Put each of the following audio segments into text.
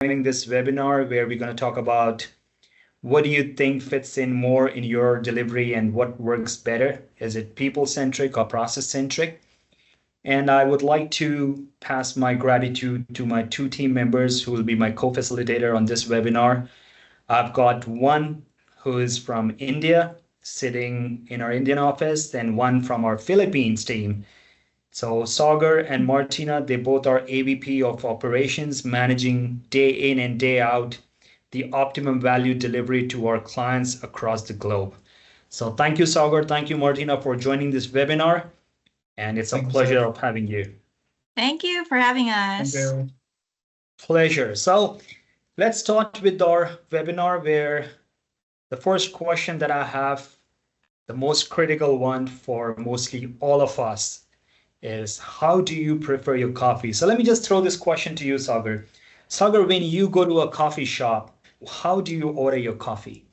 joining this webinar where we're going to talk about what do you think fits in more in your delivery and what works better? Is it people-centric or process-centric? And I would like to pass my gratitude to my two team members who will be my co-facilitator on this webinar. I've got one who is from India, sitting in our Indian office, and one from our Philippines team. So Sagar and Martina, they both are AVP of operations, managing day in and day out the optimum value delivery to our clients across the globe. So thank you, Sagar. Thank you, Martina, for joining this webinar. And it's a Thank you, pleasure sir. of having you. Thank you for having Thank us. you. Pleasure. So let's start with our webinar where the first question that I have, the most critical one for mostly all of us, is how do you prefer your coffee? So let me just throw this question to you, Sagar. Sagar, when you go to a coffee shop, how do you order your coffee?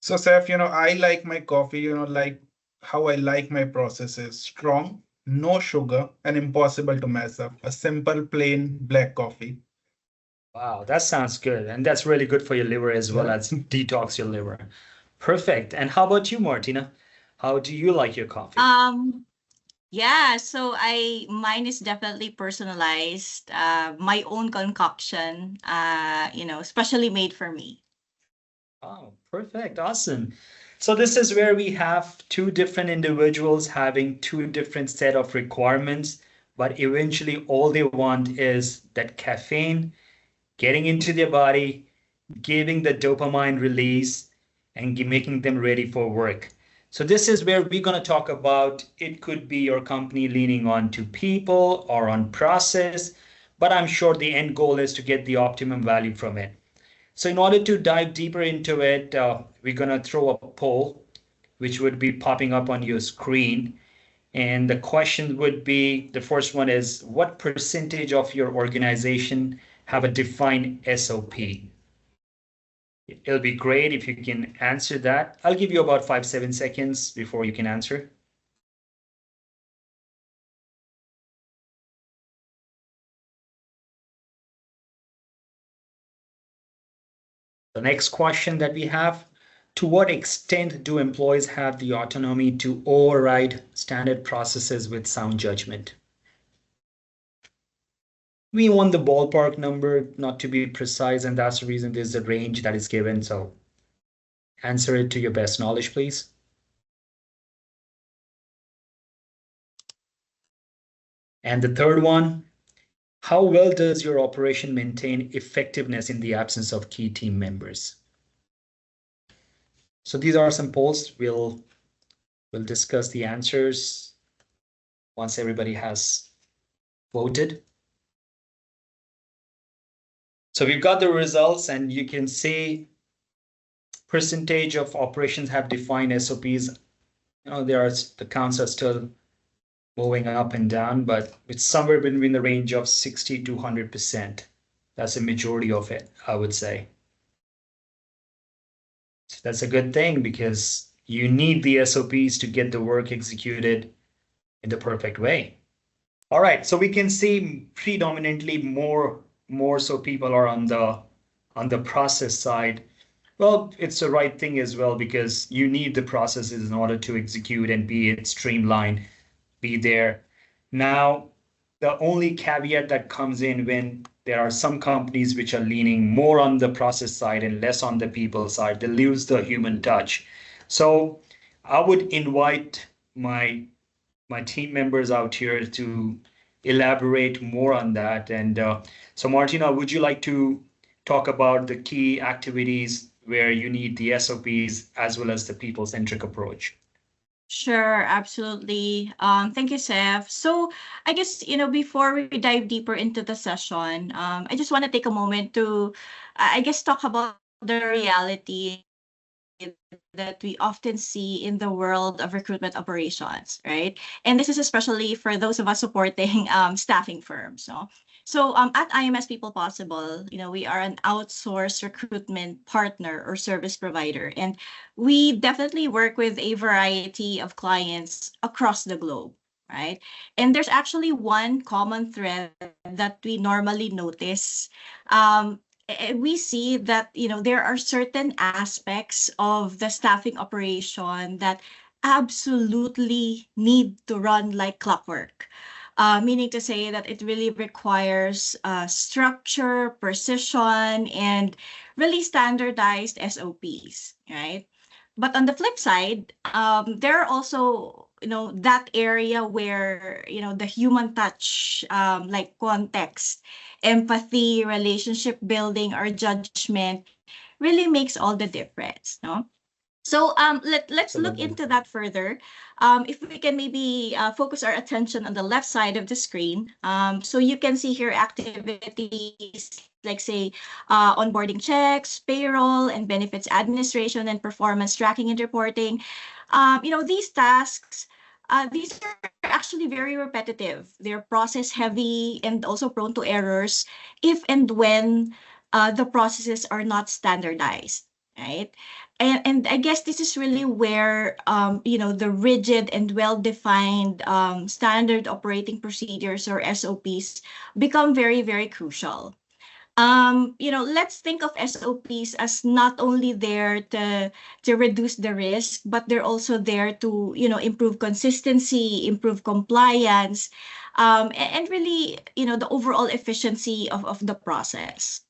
So, Saif, I like my coffee, like how I like my processes strong, no sugar, and impossible to mess up. A simple, plain black coffee. Wow, that sounds good. And that's really good for your liver as well Yeah. as detox your liver. Perfect. And how about you, Martina? How do you like your coffee? Yeah, so mine is definitely personalized, my own concoction, specially made for me. Oh, perfect. Awesome. So this is where we have two different individuals having two different set of requirements, but eventually all they want is that caffeine getting into their body, giving the dopamine release, and making them ready for work. So this is where we're going to talk about it could be your company leaning on to people or on process, but I'm sure the end goal is to get the optimum value from it. So in order to dive deeper into it, we're going to throw a poll, which would be popping up on your screen. And the question would be, the first one is, what percentage of your organization have a defined SOP? It'll be great if you can answer that. I'll give you about 5-7 seconds before you can answer. The next question that we have, to what extent do employees have the autonomy to override standard processes with sound judgment? We want the ballpark number, not to be precise, and that's the reason there's a range that is given. So answer it to your best knowledge, please. And the third one, how well does your operation maintain effectiveness in the absence of key team members? So these are some polls. We'll discuss the answers once everybody has voted. So we've got the results, and you can see percentage of operations have defined SOPs. The counts are still moving up and down, but it's somewhere between the range of 60 to 100%. That's a majority of it, I would say. So that's a good thing because you need the SOPs to get the work executed in the perfect way. All right, so we can see predominantly more so people are on the process side. Well, it's the right thing as well because you need the processes in order to execute and be it streamlined, be there. Now, the only caveat that comes in when there are some companies which are leaning more on the process side and less on the people side, they lose the human touch. So I would invite my team members out here to elaborate more on that. And so Martina, would you like to talk about the key activities where you need the SOPs as well as the people-centric approach? Sure, absolutely. Thank you, Seth. So I guess, before we dive deeper into the session, I just want to take a moment to, I guess, talk about the reality that we often see in the world of recruitment operations, right? And this is especially for those of us supporting staffing firms. So at IMS People Possible, we are an outsourced recruitment partner or service provider, and we definitely work with a variety of clients across the globe. right? And there's actually one common thread that we normally notice. We see that, there are certain aspects of the staffing operation that absolutely need to run like clockwork. Meaning to say that it really requires structure, precision, and really standardized SOPs, right? But on the flip side, there are also, that area where, the human touch, like context, empathy, relationship building, or judgment really makes all the difference, no? So let's look Absolutely. into that further. If we can maybe focus our attention on the left side of the screen. So you can see here activities like say onboarding checks, payroll, and benefits administration, and performance tracking and reporting. These tasks, these are actually very repetitive. They're process heavy and also prone to errors if and when the processes are not standardized, right? And I guess this is really where the rigid and well-defined standard operating procedures or SOPs become very, very crucial. Let's think of SOPs as not only there to reduce the risk, but they're also there to, improve consistency, improve compliance, and really, the overall efficiency of the process.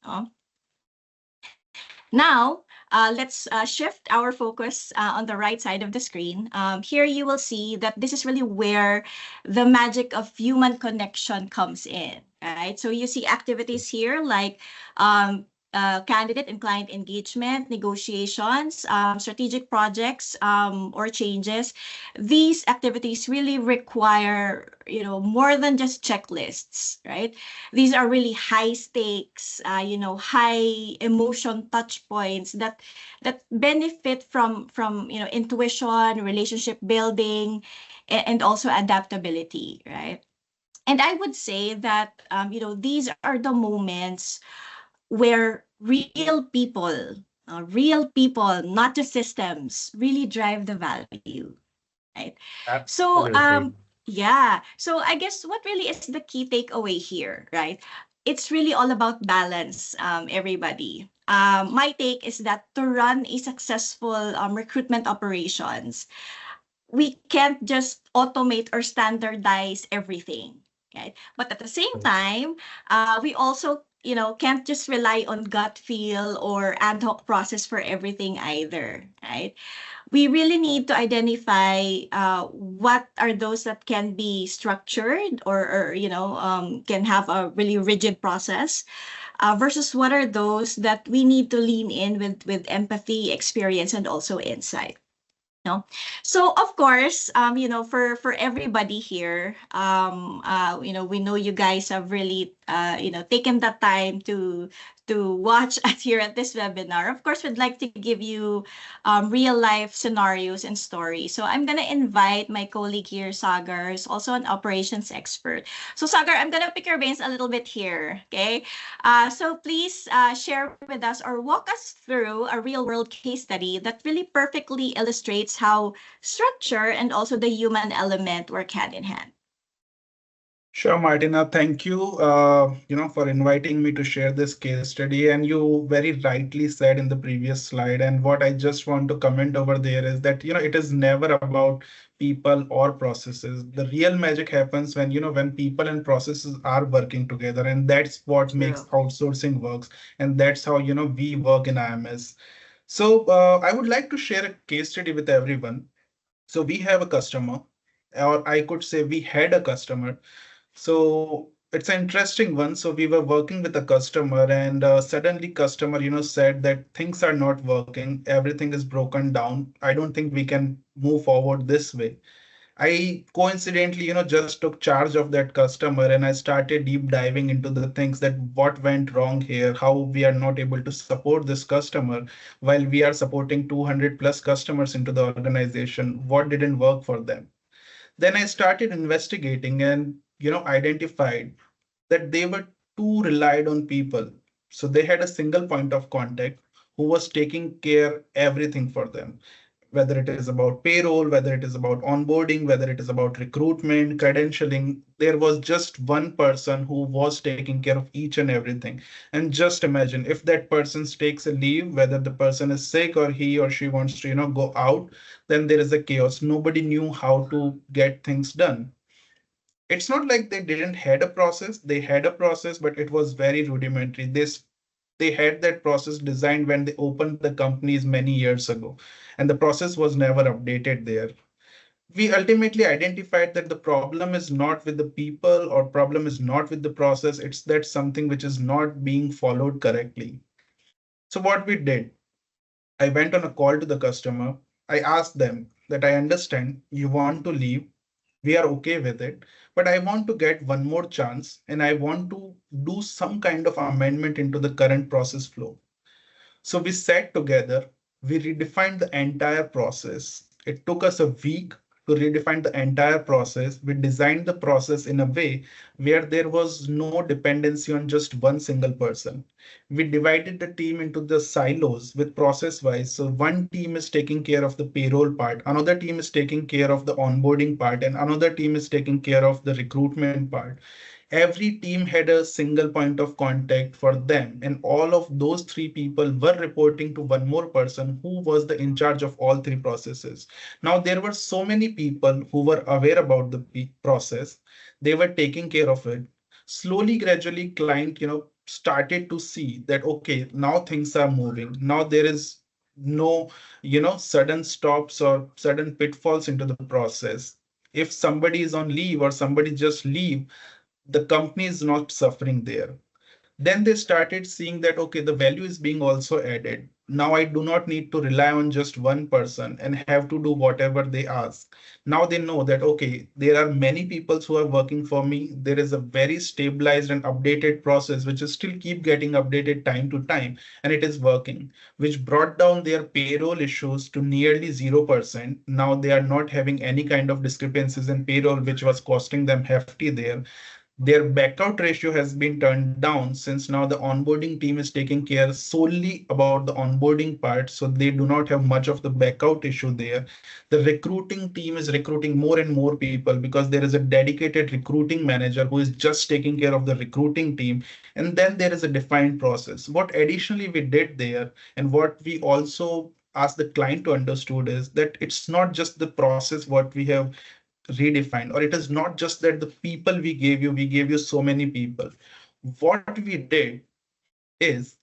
Now, let's shift our focus on the right side of the screen. Here you will see that this is really where the magic of human connection comes in, right? So you see activities here like candidate and client engagement, negotiations, strategic projects, or changes. These activities really require, more than just checklists, right? These are really high stakes, high emotion touch points that benefit from intuition, relationship building, and also adaptability, right? And I would say that these are the moments where real people, not just systems, really drive the value, right? So, Absolutely. yeah. So I guess what really is the key takeaway here, right? It's really all about balance, everybody. My take is that to run a successful recruitment operations, we can't just automate or standardize everything, right? But at the same time, we also, can't just rely on gut feel or ad hoc process for everything either, right? We really need to identify what are those that can be structured or can have a really rigid process versus what are those that we need to lean in with empathy, experience, and also insight. No. So of course, for everybody here, we know you guys have really, taken the time to watch us here at this webinar. Of course, we'd like to give you real life scenarios and stories. So I'm gonna invite my colleague here, Sagar, who's also an operations expert. So Sagar, I'm gonna pick your brains a little bit here, okay? So please share with us or walk us through a real world case study that really perfectly illustrates how structure and also the human element work hand in hand. Sure, Martina. Thank you, for inviting me to share this case study. And you very rightly said in the previous slide, and what I just want to comment over there is that, it is never about people or processes. The real magic happens when, when people and processes are working together, and that's what makes True. outsourcing works. And that's how, we work in IMS. So I would like to share a case study with everyone. So we have a customer, or I could say we had a customer. So it's an interesting one. So we were working with a customer, and suddenly customer, said that things are not working. Everything is broken down. I don't think we can move forward this way. I coincidentally, just took charge of that customer, and I started deep diving into the things that what went wrong here, how we are not able to support this customer while we are supporting 200 plus customers into the organization. What didn't work for them? Then I started investigating and identified that they were too relied on people. So they had a single point of contact who was taking care everything for them. whether it is about payroll, whether it is about onboarding, whether it is about recruitment, credentialing. There was just one person who was taking care of each and everything. And just imagine if that person takes a leave, whether the person is sick or he or she wants to, go out, then there is a chaos. Nobody knew how to get things done. It's not like they didn't had a process. They had a process, but it was very rudimentary. They had that process designed when they opened the companies many years ago, and the process was never updated there. We ultimately identified that the problem is not with the people or problem is not with the process. It's that something which is not being followed correctly. So what we did, I went on a call to the customer. I asked them that I understand you want to leave. We are okay with it, but I want to get one more chance and I want to do some kind of amendment into the current process flow. So we sat together, we redefined the entire process. It took us a week to redefine the entire process. We designed the process in a way where there was no dependency on just one single person. We divided the team into the silos with process wise. So one team is taking care of the payroll part, another team is taking care of the onboarding part, and another team is taking care of the recruitment part. Every team had a single point of contact for them, and all of those three people were reporting to one more person who was the in charge of all three processes. Now there were so many people who were aware about the process. They were taking care of it. Slowly, gradually, client, started to see that, okay, now things are moving. Now there is no, sudden stops or sudden pitfalls into the process. If somebody is on leave or somebody just leave, the company is not suffering there. Then they started seeing that, okay, the value is being also added. Now I do not need to rely on just one person and have to do whatever they ask. Now they know that, okay, there are many people who are working for me. There is a very stabilized and updated process, which is still keep getting updated time to time, and it is working, which brought down their payroll issues to nearly 0%. Now they are not having any kind of discrepancies in payroll, which was costing them hefty there. Their backout ratio has been turned down since now the onboarding team is taking care solely about the onboarding part. So they do not have much of the backout issue there. The recruiting team is recruiting more and more people because there is a dedicated recruiting manager who is just taking care of the recruiting team. And then there is a defined process. What additionally we did there and what we also asked the client to understood is that it's not just the process what we have redefined, or it is not just that the people we gave you so many people. What we did is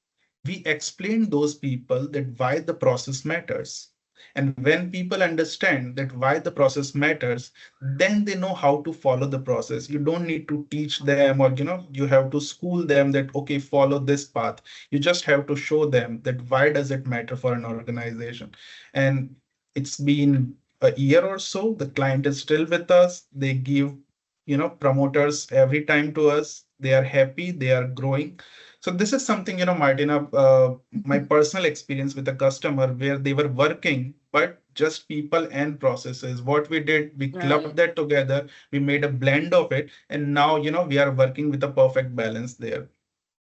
we explained those people that why the process matters. And when people understand that why the process matters, then they know how to follow the process. You don't need to teach them or you have to school them that, okay, follow this path. You just have to show them that why does it matter for an organization. And it's been a year or so, the client is still with us. They give promoters every time to us. They are happy, they are growing. So this is something, Martina, my personal experience with a customer where they were working, but just people and processes. What we did, we clubbed that together, we made a blend of it, and now, we are working with a perfect balance there.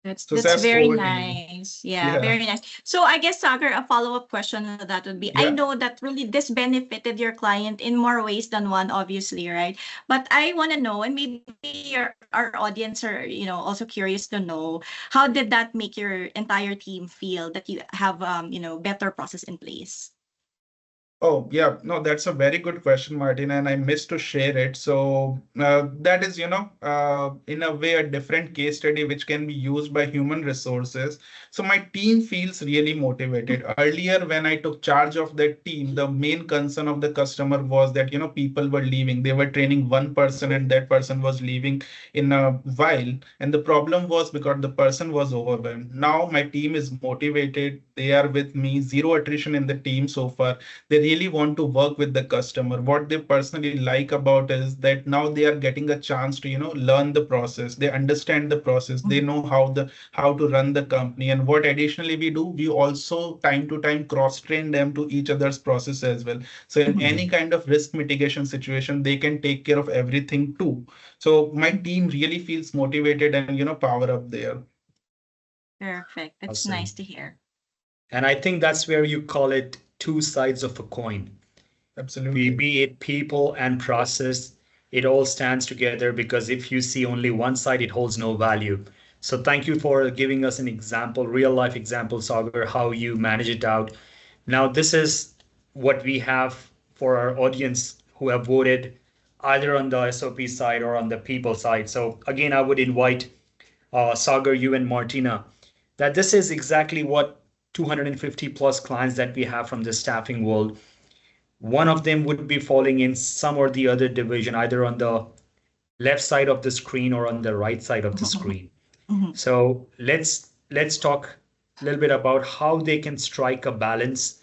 That's So that's Seth, very over to you. nice. Yeah, Yeah. very nice. So I guess, Sagar, a follow-up question to that would be, I Yeah. know that really this benefited your client in more ways than one, obviously, right? But I want to know, and maybe our audience are, also curious to know, how did that make your entire team feel that you have, better process in place? Oh, yeah. No, that's a very good question, Martin, and I missed to share it. So that is, in a way, a different case study which can be used by human resources. So my team feels really motivated. Earlier, when I took charge of that team, the main concern of the customer was that, people were leaving. They were training one person and that person was leaving in a while. And the problem was because the person was overwhelmed. Now my team is motivated. They are with me, zero attrition in the team so far. They really want to work with the customer. What they personally like about is that now they are getting a chance to learn the process. They understand the process. They know how to run the company. And what additionally we do, we also time to time cross train them to each other's process as well. So in any kind of risk mitigation situation, they can take care of everything too. So my team really feels motivated and power up there. Perfect. That's Awesome. nice to hear. And I think that's where you call it two sides of a coin. Absolutely. Be it people and process, it all stands together because if you see only one side, it holds no value. So thank you for giving us an example, real life example, Sagar, how you manage it out. Now, this is what we have for our audience who have voted either on the SOP side or on the people side. So again, I would invite Sagar, you and Martina, that this is exactly what 250 plus clients that we have from the staffing world, one of them would be falling in some or the other division, either on the left side of the screen or on the right side of the screen. Mhm. So let's talk a little bit about how they can strike a balance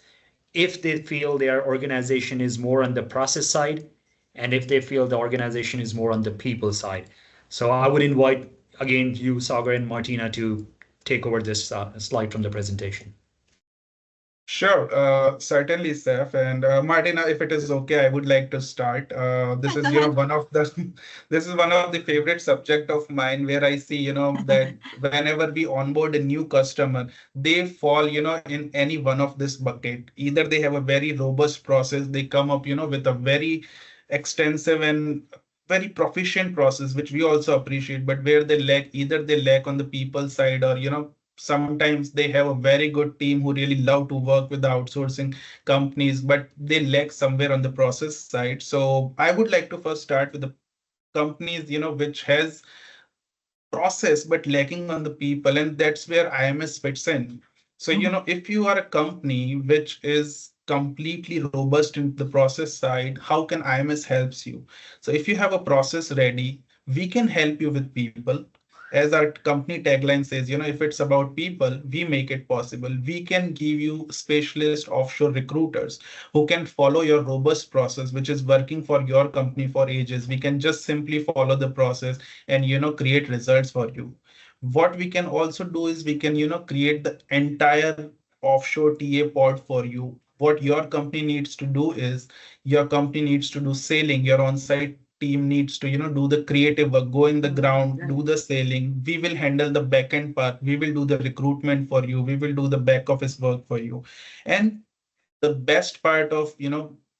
if they feel their organization is more on the process side and if they feel the organization is more on the people side. So I would invite again you, Sagar and Martina, to take over this slide from the presentation. Sure, certainly, Seth. And Martina, if it is okay, I would like to start. This Yeah, is, go ahead. one of the this is one of the favorite subject of mine where I see, that whenever we onboard a new customer, they fall, in any one of this bucket. Either they have a very robust process, they come up, with a very extensive and very proficient process, which we also appreciate, but where they lack, either they lack on the people side or, sometimes they have a very good team who really love to work with the outsourcing companies, but they lack somewhere on the process side. So I would like to first start with the companies, which has process but lacking on the people, and that's where IMS fits in. So, if you are a company which is completely robust in the process side, how can IMS helps you? So if you have a process ready, we can help you with people. As our company tagline says, if it's about people, we make it possible. We can give you specialist offshore recruiters who can follow your robust process, which is working for your company for ages. We can just simply follow the process and create results for you. What we can also do is we can create the entire offshore TA pod for you. What your company needs to do is your company needs to do sailing. Your on-site team needs to do the creative work, go in the ground, do the sailing. We will handle the back end part. We will do the recruitment for you. We will do the back office work for you. And the best part of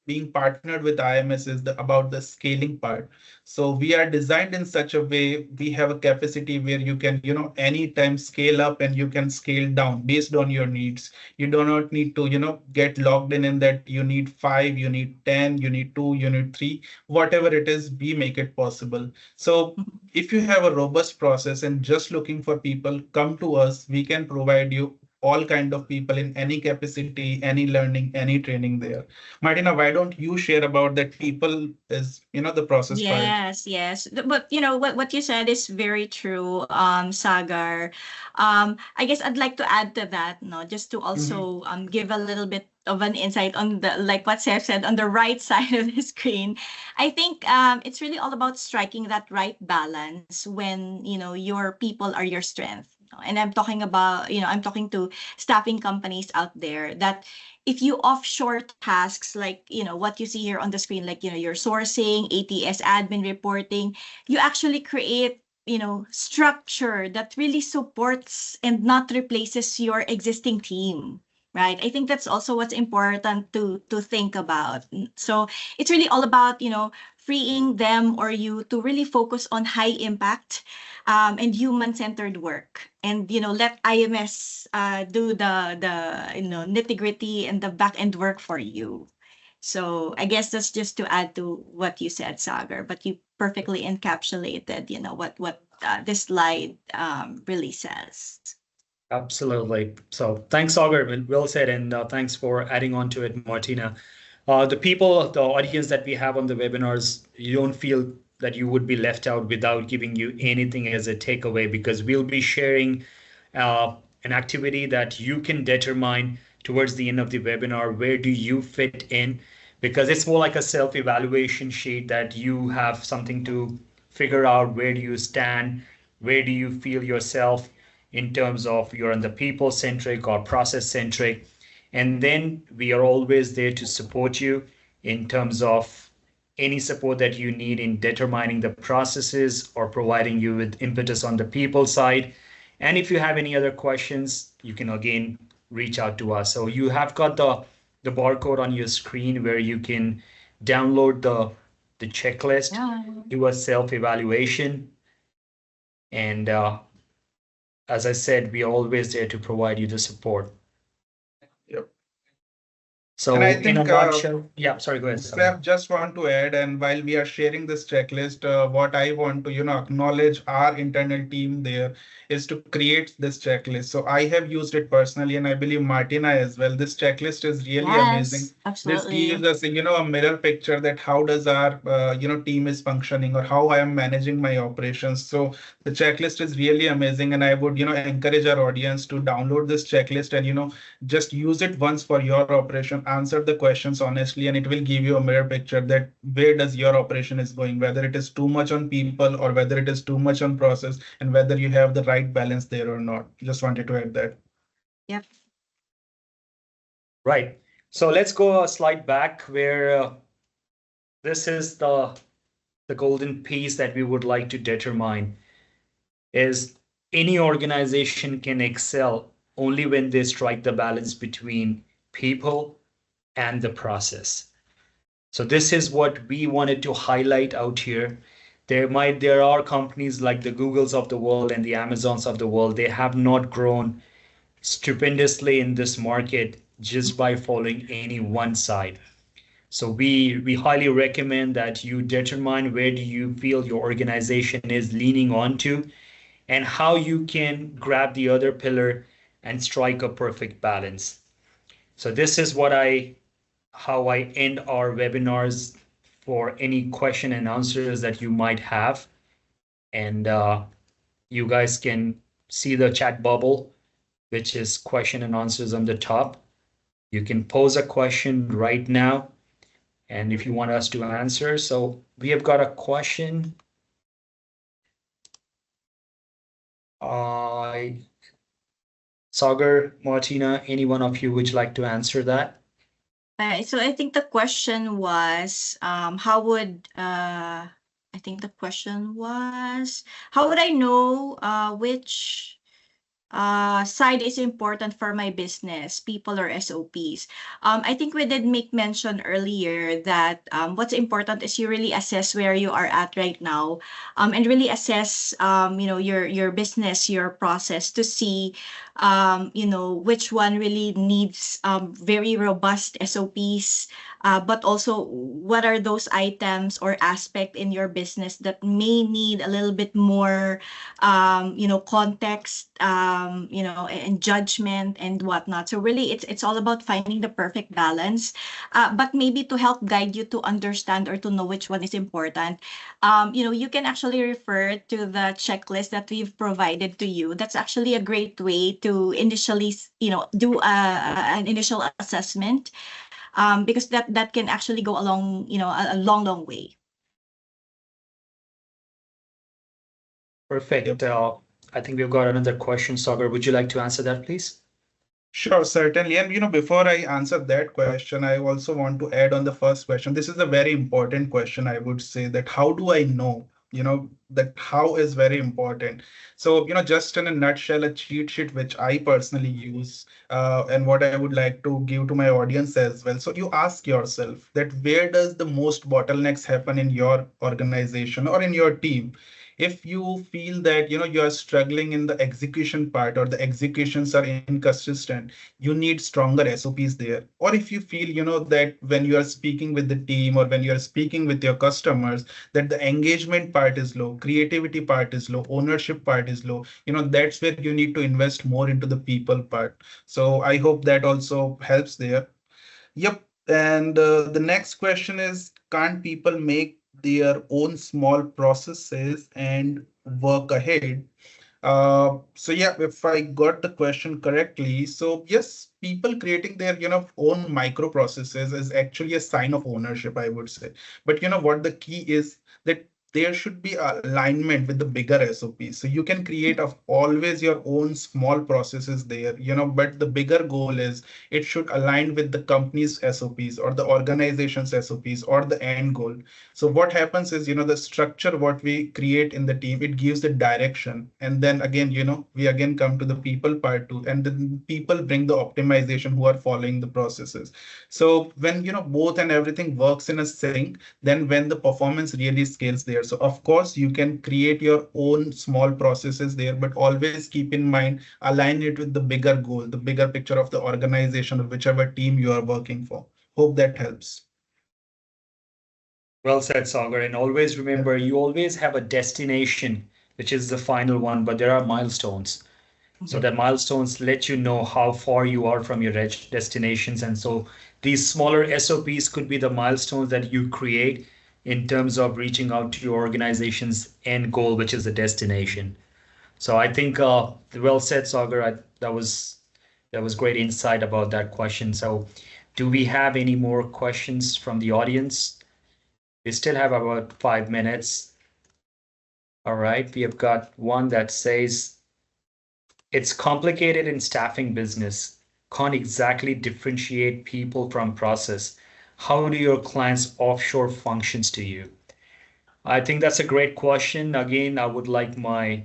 being partnered with IMS is about the scaling part. So we are designed in such a way, we have a capacity where you can anytime scale up and you can scale down based on your needs. You do not need to get logged in that you need 5, you need 10, you need 2, you need 3, whatever it is, we make it possible. So if you have a robust process and just looking for people, come to us. We can provide you all kind of people in any capacity, any learning, any training there. Martina, why don't you share about that people is, the process part? Yes. But what you said is very true, Sagar. I guess I'd like to add to that, no, just to also give a little bit of an insight on the, like what Seth said, on the right side of the screen. I think it's really all about striking that right balance when your people are your strength. And I'm talking about, I'm talking to staffing companies out there that if you offshore tasks like, what you see here on the screen, like, your sourcing, ATS admin reporting, you actually create, structure that really supports and not replaces your existing team. Right. I think that's also what's important to think about. So it's really all about, freeing them or you to really focus on high impact and human-centered work, and let IMS do the nitty-gritty and the back-end work for you. So I guess that's just to add to what you said, Sagar, but you perfectly encapsulated what this slide really says. Absolutely. So thanks, Sagar. Well said, and thanks for adding on to it, Martina. The audience that we have on the webinars, you don't feel that you would be left out without giving you anything as a takeaway, because we'll be sharing an activity that you can determine towards the end of the webinar. Where do you fit in? Because it's more like a self-evaluation sheet that you have something to figure out. Where do you stand? Where do you feel yourself in terms of you're on the people-centric or process-centric? And then we are always there to support you in terms of any support that you need in determining the processes or providing you with impetus on the people side. And if you have any other questions, you can again reach out to us. So you have got the the barcode on your screen where you can download the checklist, Yeah. do a self-evaluation, and as I said, we are always there to provide you the support. Yep. So And I in a think nutshell, yeah, sorry, go ahead, Sagar. Seth, just want to add, and while we are sharing this checklist, what I want to, acknowledge our internal team there is to create this checklist. So I have used it personally, and I believe Martina as well. This checklist is really amazing. Yes, This gives absolutely. us, a mirror picture that how does our, team is functioning or how I am managing my operations. So the checklist is really amazing, and I would, encourage our audience to download this checklist and, just use it once for your operation, answer the questions honestly, and it will give you a mirror picture that where does your operation is going, whether it is too much on people or whether it is too much on process, and whether you have the right balance there or not. Just wanted to add that. Yep. Right. So let's go a slide back where this is the golden piece that we would like to determine is any organization can excel only when they strike the balance between people and the process. So this is what we wanted to highlight out here. There are companies like the Googles of the world and the Amazons of the world. They have not grown stupendously in this market just by following any one side. So we highly recommend that you determine where do you feel your organization is leaning onto and how you can grab the other pillar and strike a perfect balance. So this is how I end our webinars for any question and answers that you might have. And you guys can see the chat bubble, which is question and answers on the top. You can pose a question right now. And if you want us to answer, so we have got a question. Sagar, Martina, any one of you would like to answer that? So I think the question was, how would I think the question was, how would I know which side is important for my business, people or SOPs? I think we did make mention earlier that what's important is you really assess where you are at right now, and really assess, your business, your process to see, which one really needs very robust SOPs, but also what are those items or aspect in your business that may need a little bit more, context, and judgment and whatnot. So really, it's all about finding the perfect balance. But maybe to help guide you to understand or to know which one is important, you can actually refer to the checklist that we've provided to you. That's actually a great way to initially, do an initial assessment, because that can actually go along, a long, long way. Perfect. I think we've got another question. Sagar, would you like to answer that, please? Sure, certainly. And before I answer that question, I also want to add on the first question. This is a very important question, I would say, that how do I know? That how is very important. So, just in a nutshell, a cheat sheet which I personally use, and what I would like to give to my audience as well. So you ask yourself that where does the most bottlenecks happen in your organization or in your team? If you feel that you are struggling in the execution part or the executions are inconsistent, you need stronger SOPs there. Or if you feel that when you are speaking with the team or when you are speaking with your customers, that the engagement part is low, creativity part is low, ownership part is low, that's where you need to invest more into the people part. So I hope that also helps there. Yep. And the next question is, can't people make their own small processes and work ahead? So yeah, if I got the question correctly, so yes, people creating their, own microprocesses is actually a sign of ownership, I would say. But what the key is that there should be alignment with the bigger SOPs. So you can create of always your own small processes there, but the bigger goal is it should align with the company's SOPs or the organization's SOPs or the end goal. So what happens is, the structure what we create in the team, it gives the direction. And then again, we again come to the people part too, and then people bring the optimization who are following the processes. So when, both and everything works in a sync, then when the performance really scales there. So of course you can create your own small processes there, but always keep in mind, align it with the bigger goal, the bigger picture of the organization or whichever team you are working for. Hope that helps. Well said, Sagar. And always remember, you always have a destination, which is the final one, but there are milestones. So that milestones let you know how far you are from your destinations. And so these smaller SOPs could be the milestones that you create in terms of reaching out to your organization's end goal, which is the destination. So I think well said, Sagar. That was great insight about that question. So do we have any more questions from the audience? We still have about 5 minutes. All right, we have got one that says, it's complicated in staffing business. Can't exactly differentiate people from process. How do your clients offshore functions to you? I think that's a great question. Again, I would like my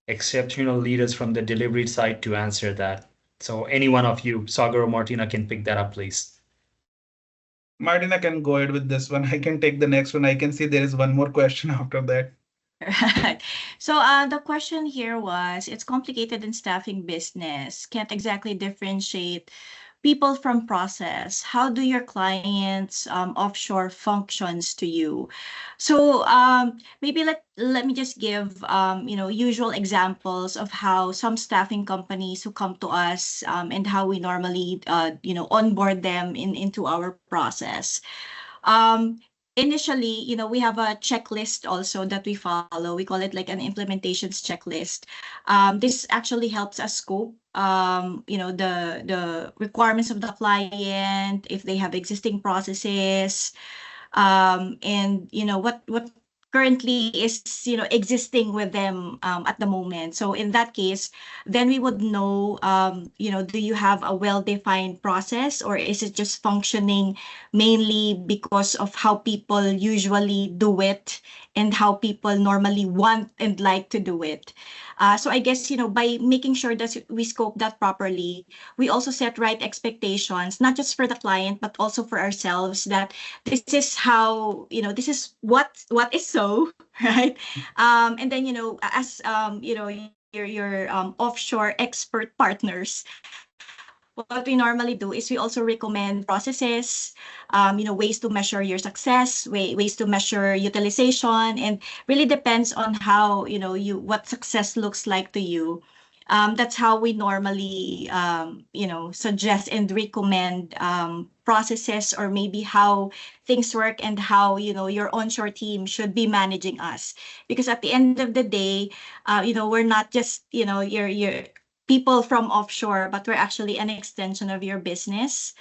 exceptional leaders from the delivery side to answer that. So any one of you, Sagar or Martina, can pick that up, please. Martina can go ahead with this one. I can take the next one. I can see there is one more question after that. Right. So the question here was, it's complicated in staffing business. Can't exactly differentiate people from process. How do your clients offshore functions to you? So maybe let me just give usual examples of how some staffing companies who come to us and how we normally onboard them into our process. Initially, we have a checklist also that we follow. We call it like an implementations checklist. This actually helps us scope, the requirements of the client, if they have existing processes, and what currently is existing with them at the moment. So in that case, then we would know, do you have a well-defined process, or is it just functioning mainly because of how people usually do it and how people normally want and like to do it? So I guess, by making sure that we scope that properly, we also set right expectations, not just for the client, but also for ourselves, that this is how, this is what is so, right? And then, as, your offshore expert partners, what we normally do is we also recommend processes, ways to measure your success, ways to measure utilization, and really depends on how, what success looks like to you. That's how we normally, suggest and recommend processes, or maybe how things work and how, your onshore team should be managing us. Because at the end of the day, we're not just, your people from offshore, but we're actually an extension of your business.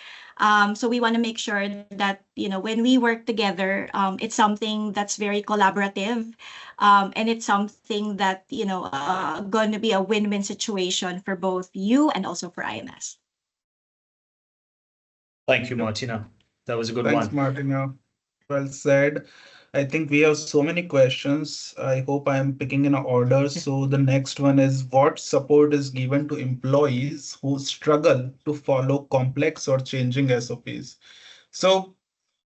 So we want to make sure that, when we work together, it's something that's very collaborative, and it's something that, going to be a win-win situation for both you and also for IMS. Thank you, Martina. That was a good Thanks, one. Martina. Well said. I think we have so many questions. I hope I am picking in order. So the next one is, what support is given to employees who struggle to follow complex or changing SOPs? So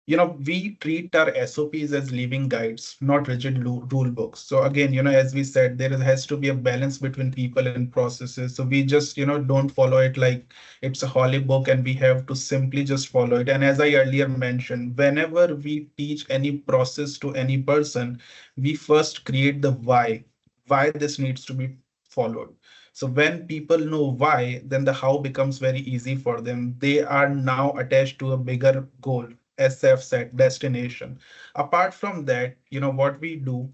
we treat our SOPs as living guides, not rigid rule books. So again, as we said, there has to be a balance between people and processes. So we just, don't follow it like it's a holy book and we have to simply just follow it. And as I earlier mentioned, whenever we teach any process to any person, we first create the why this needs to be followed. So when people know why, then the how becomes very easy for them. They are now attached to a bigger goal, SF set destination. Apart from that, what we do,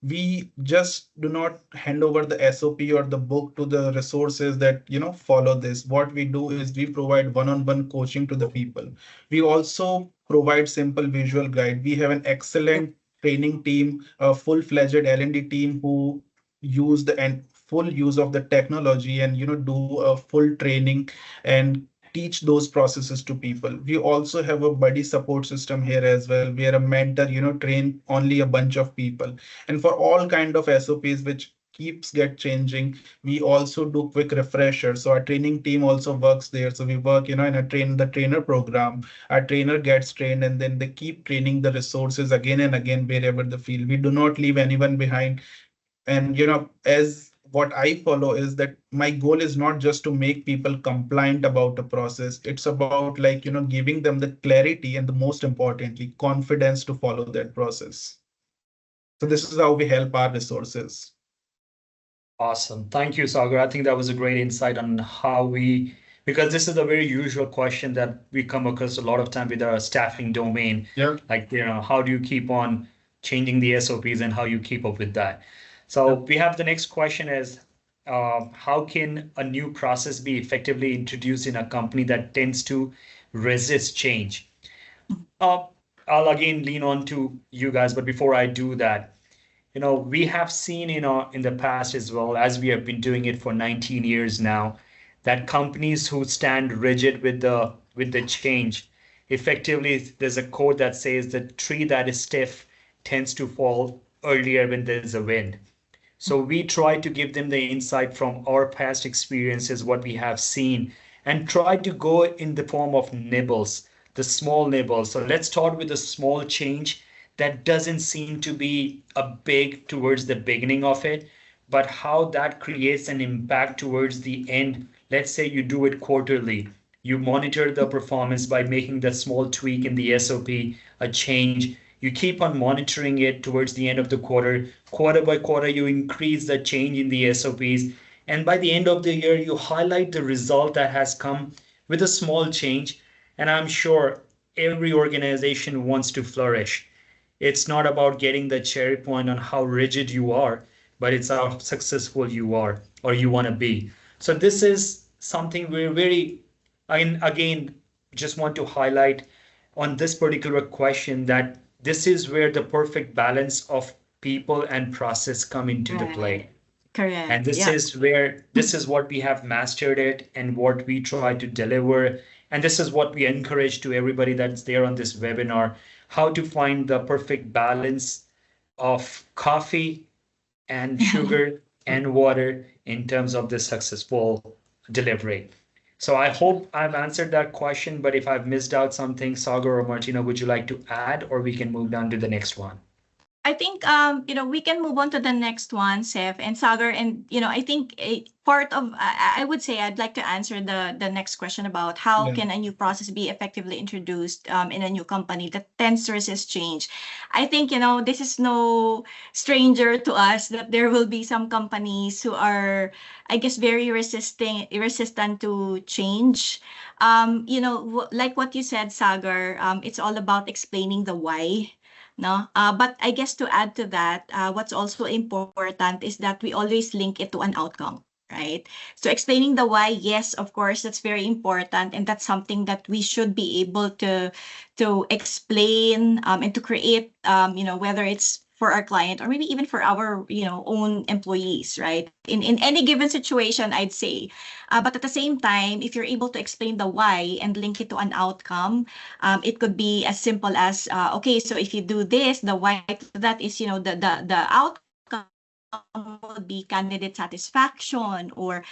we just do not hand over the SOP or the book to the resources that follow this. What we do is we provide one-on-one coaching to the people. We also provide simple visual guide. We have an excellent training team, a full-fledged L&D team who use the and full use of the technology and do a full training and teach those processes to people. We also have a buddy support system here as well, where a mentor train only a bunch of people. And for all kind of SOPs which keeps get changing, we also do quick refreshers. So our training team also works there. So we work in a trainer program. Our trainer gets trained and then they keep training the resources again and again wherever they feel. We do not leave anyone behind. And as what I follow is that my goal is not just to make people compliant about a process. It's about like giving them the clarity and the most importantly confidence to follow that process. So this is how we help our resources. Awesome. Thank you, Sagar. I think that was a great insight on how we, because this is a very usual question that we come across a lot of time with our staffing domain. Yeah. Like, how do you keep on changing the SOPs and how you keep up with that? So we have the next question is, how can a new process be effectively introduced in a company that tends to resist change? I'll again lean on to you guys, but before I do that, we have seen in the past as well, as we have been doing it for 19 years now, that companies who stand rigid with the change, effectively, there's a quote that says the tree that is stiff tends to fall earlier when there's a wind. So we try to give them the insight from our past experiences, what we have seen, and try to go in the form of nibbles, the small nibbles. So let's start with a small change that doesn't seem to be a big towards the beginning of it, but how that creates an impact towards the end. Let's say you do it quarterly. You monitor the performance by making the small tweak in the SOP, a change. You keep on monitoring it towards the end of the quarter. Quarter by quarter, you increase the change in the SOPs. And by the end of the year, you highlight the result that has come with a small change. And I'm sure every organization wants to flourish. It's not about getting the cherry point on how rigid you are, but it's how successful you are or you want to be. So this is something we're very, again, just want to highlight on this particular question that this is where the perfect balance of people and process come into the play. Correct. And this is where, this is what we have mastered it and what we try to deliver. And this is what we encourage to everybody that's there on this webinar, how to find the perfect balance of coffee and sugar and water in terms of the successful delivery. So I hope I've answered that question, but if I've missed out something, Sagar or Martina, would you like to add, or we can move down to the next one? I think we can move on to the next one, Seth and Sagar, and I think part of I would say I'd like to answer the next question about how can a new process be effectively introduced in a new company that tends to resist change. I think this is no stranger to us that there will be some companies who are, I guess, very resistant to change. Like what you said, Sagar, it's all about explaining the why. No, but I guess to add to that, what's also important is that we always link it to an outcome, right? So explaining the why, yes, of course, that's very important, and that's something that we should be able to explain and to create, whether it's for our client or maybe even for our own employees, right? In any given situation, I'd say. But at the same time, if you're able to explain the why and link it to an outcome, it could be as simple as okay, so if you do this, the why to that is the outcome would be candidate satisfaction or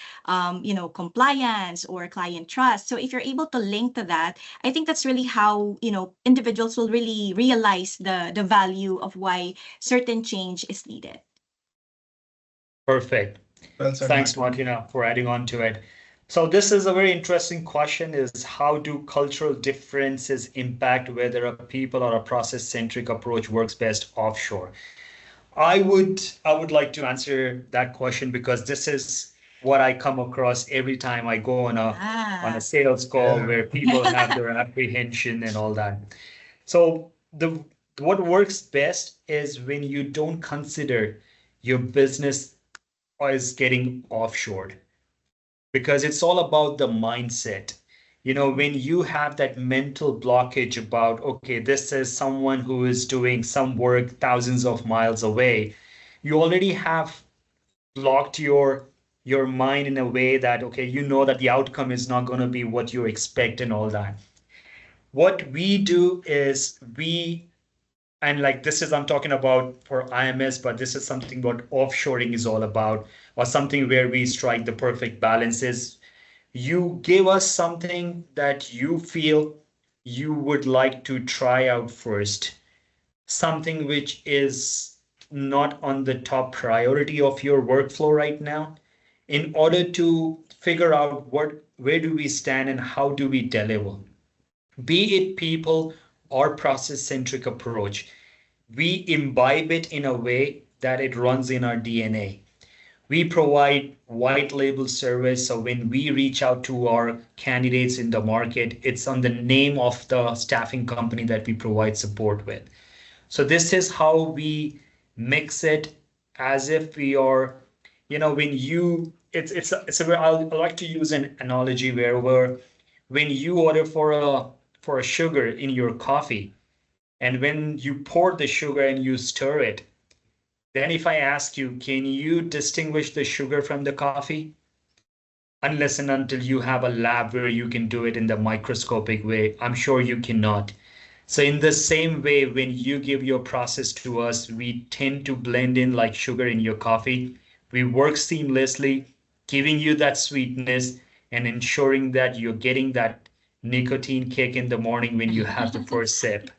compliance or client trust. So if you're able to link to that, I think that's really how individuals will really realize the value of why certain change is needed. Perfect. Well said, Thanks, Martina, for adding on to it. So this is a very interesting question, is how do cultural differences impact whether a people or a process-centric approach works best offshore? I would like to answer that question because this is what I come across every time I go on a sales call where people have their apprehension and all that. So what works best is when you don't consider your business is getting offshored, because it's all about the mindset. when you have that mental blockage about, okay, this is someone who is doing some work thousands of miles away, you already have blocked your mind in a way that, okay, that the outcome is not going to be what you expect and all that. What we do is and like this is, I'm talking about for IMS, but this is something what offshoring is all about, or something where we strike the perfect balances. You give us something that you feel you would like to try out first, something which is not on the top priority of your workflow right now, in order to figure out where do we stand and how do we deliver, be it people or process centric approach. We imbibe it in a way that it runs in our DNA. We provide white label service. So when we reach out to our candidates in the market, it's on the name of the staffing company that we provide support with. So this is how we mix it, as if we are, when you, it's a, I like to use an analogy where when you order for a sugar in your coffee, and when you pour the sugar and you stir it, then if I ask you, can you distinguish the sugar from the coffee? Unless and until you have a lab where you can do it in the microscopic way, I'm sure you cannot. So in the same way, when you give your process to us, we tend to blend in like sugar in your coffee. We work seamlessly, giving you that sweetness and ensuring that you're getting that nicotine kick in the morning when you have the first sip.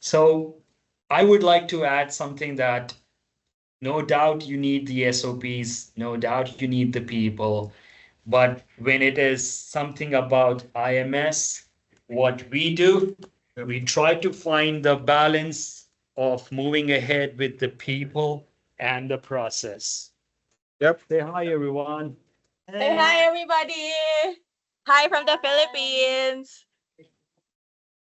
So I would like to add something that no doubt you need the SOPs, no doubt you need the people, but when it is something about IMS, what we do, we try to find the balance of moving ahead with the people and the process. Yep. Say hi, everyone. Say hi, everybody. Hi from the Philippines.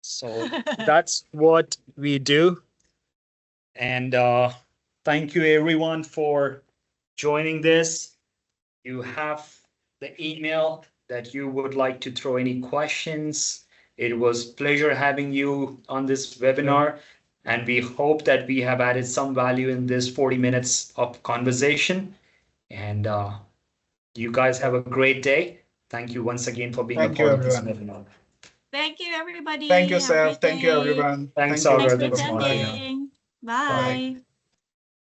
So that's what we do. And thank you, everyone, for joining this. You have the email that you would like to throw any questions. It was pleasure having you on this webinar, and we hope that we have added some value in this 40 minutes of conversation. And you guys have a great day. Thank you once again for being a part of this webinar. Thank you, everybody. Thank you, Have a Seth. great Thank you, day. everyone. Thanks, Thank you. Thanks for Alfred. attending. Bye.